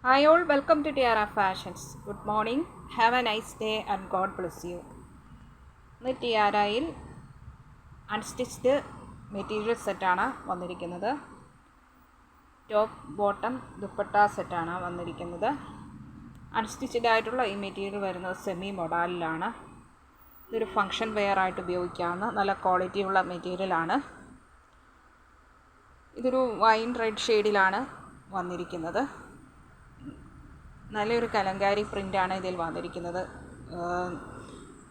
Hi all, welcome to Tiara Fashions. Good morning, have a nice day and God bless you. ഇന്ന് ടിയാരയിൽ unstitched material സെറ്റാണ് വന്നിരിക്കുന്നത്. Top bottom dupatta സെറ്റാണ് വന്നിരിക്കുന്നത്. Unstitched ആയിട്ടുള്ള ഈ മെറ്റീരിയൽ വരുന്നത് സെമി മൊഡാലിലാണ്. ഇതൊരു ഫങ്ഷൻ വെയർ ആയിട്ട് ഉപയോഗിക്കാവുന്ന നല്ല ക്വാളിറ്റിയുള്ള മെറ്റീരിയലാണ്. ഇതൊരു വൈൻ റെഡ് ഷെയ്ഡിലാണ് വന്നിരിക്കുന്നത്. നല്ലൊരു കലങ്കാരി പ്രിൻ്റാണ് ഇതിൽ വന്നിരിക്കുന്നത്.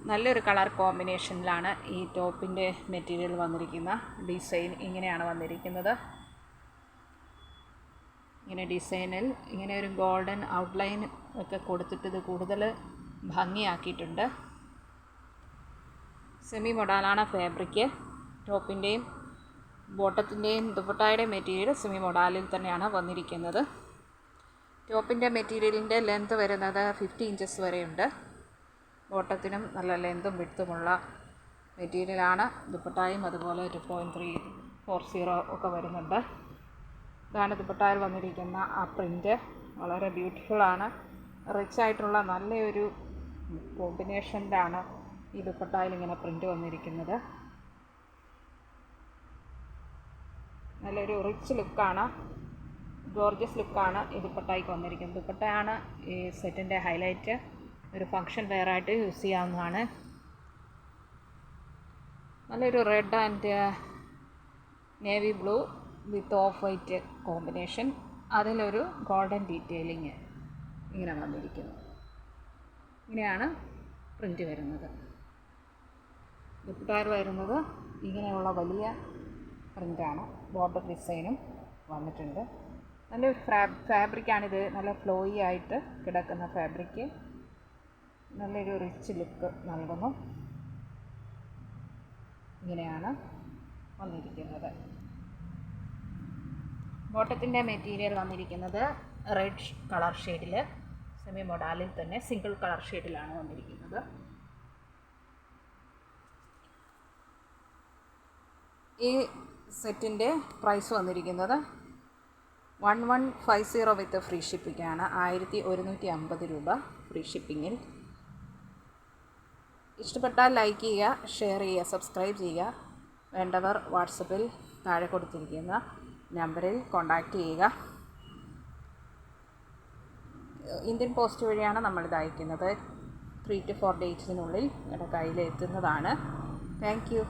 നല്ലൊരു കളർ കോമ്പിനേഷനിലാണ് ഈ ടോപ്പിൻ്റെ മെറ്റീരിയൽ വന്നിരിക്കുന്ന ഡിസൈൻ ഇങ്ങനെയാണ് വന്നിരിക്കുന്നത്. ഇങ്ങനെ ഡിസൈനിൽ ഇങ്ങനെ ഒരു ഗോൾഡൻ ഔട്ട്ലൈൻ ഒക്കെ കൊടുത്തിട്ട് ഇത് കൂടുതൽ ഭംഗിയാക്കിയിട്ടുണ്ട്. സെമി മൊഡാലാണ് ഫാബ്രിക്. ടോപ്പിൻ്റെയും ബോട്ടത്തിൻ്റെയും ദുപ്പട്ടായുടെയും മെറ്റീരിയൽ സെമി മൊഡാലിൽ തന്നെയാണ് വന്നിരിക്കുന്നത്. ടോപ്പിൻ്റെ മെറ്റീരിയലിൻ്റെ ലെങ്ത് വരുന്നത് 50 ഇഞ്ചസ് വരെയുണ്ട്. ബോട്ടത്തിനും നല്ല ലെങ്തും വിഡ്ത്തുമുള്ള മെറ്റീരിയലാണ്. ദുപ്പട്ടായും അതുപോലെ 2.340 ഒക്കെ വരുന്നുണ്ട്. ഇതാണ് ദുപ്പട്ടായിൽ വന്നിരിക്കുന്ന ആ പ്രിൻ്റ്. വളരെ ബ്യൂട്ടിഫുള്ളാണ്. റിച്ച് ആയിട്ടുള്ള നല്ലൊരു കോമ്പിനേഷനിലാണ് ഈ ദുപ്പട്ടായിൽ ഇങ്ങനെ പ്രിൻ്റ് വന്നിരിക്കുന്നത്. നല്ലൊരു റിച്ച് ലുക്കാണ്, ഗോർജസ് ലുക്കാണ് ഈ ദുപ്പട്ടയ്ക്ക് വന്നിരിക്കുന്നത്. ദുപ്പട്ടയാണ് ഈ സെറ്റിൻ്റെ ഹൈലൈറ്റ്. ഒരു ഫങ്ഷൻ വെയറായിട്ട് യൂസ് ചെയ്യാവുന്നതാണ്. നല്ലൊരു red and navy blue width of white combination. അതിലൊരു ഗോൾഡൻ ഡീറ്റെയിലിങ് ഇങ്ങനെ വന്നിരിക്കുന്നു. ഇങ്ങനെയാണ് പ്രിൻ്റ് വരുന്നത്. ദുപ്പട്ടയിൽ വരുന്നത് ഇങ്ങനെയുള്ള വലിയ പ്രിൻ്റാണ്. ബോർഡർ ഡിസൈനും വന്നിട്ടുണ്ട്. നല്ലൊരു ഫാബ്രിക്കാണിത്. നല്ല ഫ്ലോയി ആയിട്ട് കിടക്കുന്ന ഫാബ്രിക്ക് നല്ലൊരു റിച്ച് ലുക്ക് നൽകുന്നു. ഇങ്ങനെയാണ് വന്നിരിക്കുന്നത്. ബോട്ടത്തിൻ്റെ മെറ്റീരിയൽ വന്നിരിക്കുന്നത് റെഡ് കളർ ഷെയ്ഡിൽ, സെമി മൊഡാലിൽ തന്നെ സിംഗിൾ കളർ ഷെയ്ഡിലാണ് വന്നിരിക്കുന്നത്. ഈ സെറ്റിൻ്റെ പ്രൈസ് വന്നിരിക്കുന്നത് 1150 വിത്ത് ഫ്രീ ഷിപ്പിംഗാണ്. 1150 രൂപ ഫ്രീ ഷിപ്പിങ്ങിൽ. ഇഷ്ടപ്പെട്ടാൽ ലൈക്ക് ചെയ്യുക, ഷെയർ ചെയ്യുക, സബ്സ്ക്രൈബ് ചെയ്യുക. വേണ്ടവർ വാട്സപ്പിൽ താഴെ കൊടുത്തിരിക്കുന്ന നമ്പറിൽ കോൺടാക്റ്റ് ചെയ്യുക. ഇന്ത്യൻ പോസ്റ്റ് വഴിയാണ് നമ്മളിത് അയക്കുന്നത്. 3 to 4 ഡേയ്സിനുള്ളിൽ നിങ്ങളുടെ കയ്യിൽ എത്തുന്നതാണ്. Thank you.